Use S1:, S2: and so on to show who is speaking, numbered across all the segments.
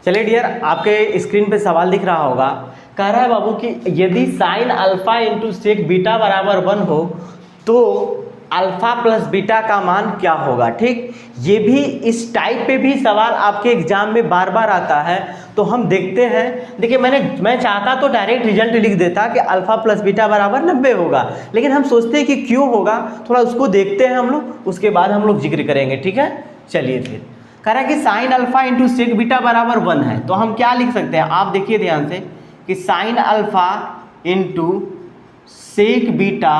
S1: चलिए डियर, आपके स्क्रीन पे सवाल दिख रहा होगा। कह रहा है बाबू कि यदि sine alpha into sec beta बराबर 1 हो तो अल्फा प्लस बीटा का मान क्या होगा। ठीक, ये भी इस टाइप पे भी सवाल आपके एग्जाम में बार बार आता है। तो हम देखते हैं। देखिए, मैं चाहता तो डायरेक्ट रिजल्ट लिख देता कि अल्फा प्लस बीटा बराबर 90 होगा, लेकिन हम सोचते हैं कि क्यों होगा, थोड़ा उसको देखते हैं हम लोग, उसके बाद हम लोग जिक्र करेंगे। ठीक है, चलिए फिर। कह रहा है कि sine alpha into sec beta बराबर 1 है, तो हम क्या लिख सकते हैं। आप देखिए ध्यान से कि sine alpha into sec beta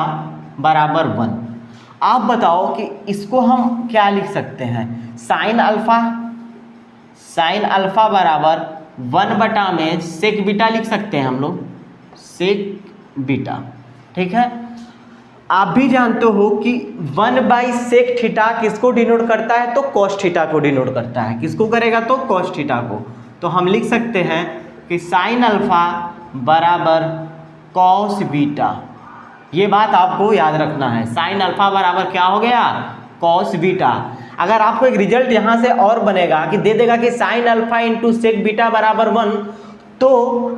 S1: बराबर 1। आप बताओ कि इसको हम क्या लिख सकते हैं। साइन अल्फा बराबर 1 में सेक बीटा लिख सकते हैं हम लोग, सेक बीटा। ठीक है, आप भी जानते हो कि 1/सेक थीटा किसको डिनोट करता है, तो कॉस थीटा को डिनोट करता है। किसको करेगा, तो कॉस थीटा को। तो हम लिख सकते हैं कि साइन अल्फा बराबर कॉस बीटा। ये बात आपको याद रखना है, साइन अल्फा बराबर क्या हो गया, कॉस बीटा। अगर आपको एक रिजल्ट यहाँ से और बनेगा कि दे देगा कि sine alpha into sec beta बराबर 1, तो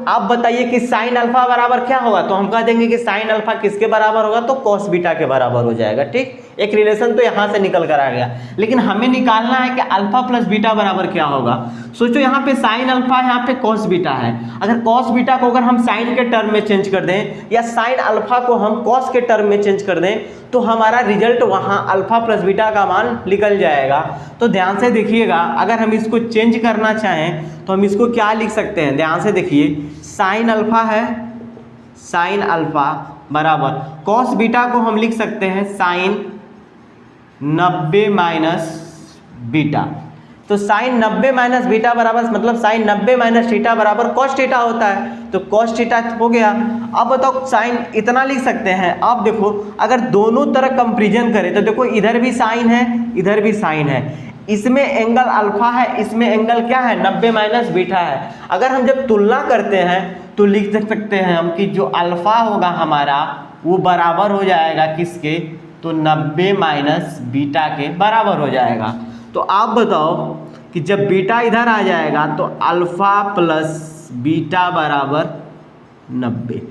S1: आप बताइए कि साइन अल्फा बराबर क्या होगा। तो हम कह देंगे कि साइन अल्फा किसके बराबर होगा, तो कॉस बीटा के बराबर हो जाएगा। ठीक, एक रिलेशन तो यहाँ से निकल कर आ गया, लेकिन हमें निकालना है कि अल्फा प्लस बीटा बराबर क्या होगा। सोचो, यहाँ पे साइन अल्फा, यहाँ पे कॉस बीटा है। अगर कॉस बीटा को अगर हम साइन के टर्म में चेंज कर दें, या साइन अल्फा को हम कॉस के टर्म में चेंज कर दें, तो हमारा रिजल्ट वहाँ अल्फा प्लस बीटा का मान निकल जाएगा। तो ध्यान से देखिएगा, अगर हम इसको चेंज करना चाहें तो हम इसको क्या लिख सकते हैं। ध्यान से देखिए, साइन अल्फा है, साइन अल्फा बराबर कॉस बीटा को हम लिख सकते हैं साइन 90 माइनस बीटा। तो साइन 90 माइनस बीटा बराबर मतलब साइन 90 माइनस थीटा बराबर कॉस थीटा होता है, तो कॉस थीटा हो गया। अब बताओ, साइन इतना लिख सकते हैं। अब देखो, अगर दोनों तरफ कंपेरिजन करें तो देखो, इधर भी साइन है, इधर भी साइन है। इसमें एंगल अल्फा है, इसमें एंगल क्या है, 90 माइनस बीटा है। अगर हम जब तुलना करते हैं तो लिख सकते हैं हम कि जो अल्फा होगा हमारा वो बराबर हो जाएगा किसके, तो 90 माइनस बीटा के बराबर हो जाएगा। तो आप बताओ कि जब बीटा इधर आ जाएगा तो अल्फा प्लस बीटा बराबर 90।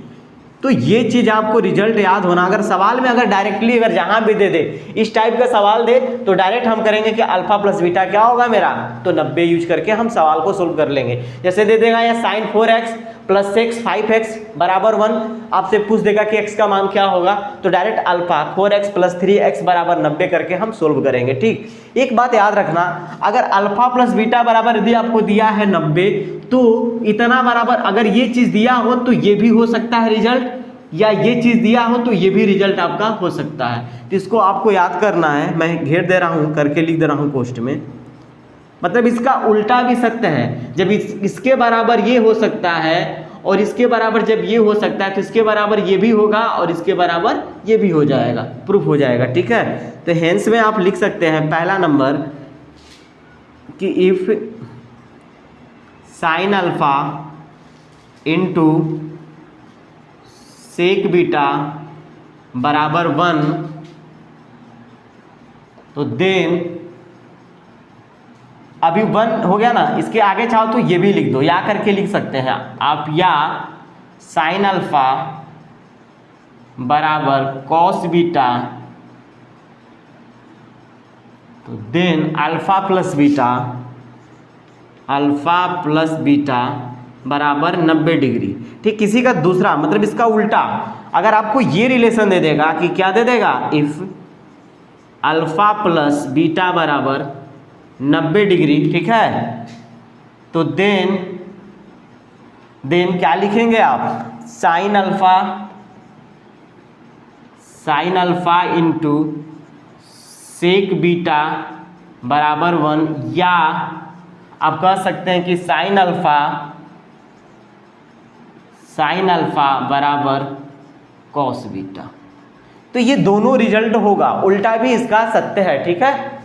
S1: तो ये चीज़ आपको रिजल्ट याद होना। अगर सवाल में अगर डायरेक्टली अगर जहाँ भी दे दे, इस टाइप का सवाल दे, तो डायरेक्ट हम करेंगे कि अल्फा प्लस बीटा क्या होगा मेरा, तो 90 यूज करके हम सवाल को सोल्व कर लेंगे। जैसे दे देगा या sign 4x plus x 5x बराबर 1, आपसे पूछ देगा कि x का मान क्या होगा, तो direct alpha 4x plus 3x बराबर 90 करके हम सोल्व करेंगे। ठीक, एक बात याद रखना, अगर अल्फा प्लस बीटा बराबर यदि आपको दिया है 90, तो इतना बराबर अगर ये चीज़ दिया हो तो ये भी हो सकता है रिजल्ट, या ये चीज़ दिया हो तो ये भी रिजल्ट आपका हो सकता है। तो इसको आपको याद करना है। मैं घेर दे रहा हूँ, करके लिख दे रहा हूँ पोस्ट में। मतलब इसका उल्टा भी सत्य है, जब इसके बराबर ये हो सकता है और इसके बराबर जब ये हो सकता है, तो इसके बराबर ये भी होगा और इसके बराबर ये भी हो जाएगा, प्रूफ हो जाएगा। ठीक है, तो हेंस में आप लिख सकते हैं पहला नंबर कि if sine alpha into sec beta बराबर 1, तो देन अभी 1 हो गया ना, इसके आगे चाहो तो ये भी लिख दो, या करके लिख सकते हैं आप, या साइन अल्फा बराबर कॉस बीटा, तो देन अल्फा प्लस बीटा बराबर 90 डिग्री। ठीक, किसी का दूसरा मतलब इसका उल्टा, अगर आपको ये रिलेशन दे देगा कि क्या दे देगा, इफ अल्फा प्लस बीटा बराबर 90 डिग्री, ठीक है, तो देन क्या लिखेंगे आप, sine alpha into sec beta बराबर 1, या आप कह सकते हैं कि साइन अल्फा बराबर कॉस बीटा। तो ये दोनों रिजल्ट होगा, उल्टा भी इसका सत्य है। ठीक है,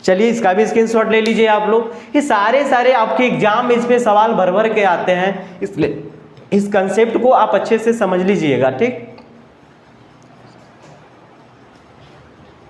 S1: चलिए इसका भी स्क्रीनशॉट ले लीजिए आप लोग। ये सारे आपके एग्जाम में इसमें सवाल भर भर के आते हैं, इसलिए इस कंसेप्ट को आप अच्छे से समझ लीजिएगा। ठीक।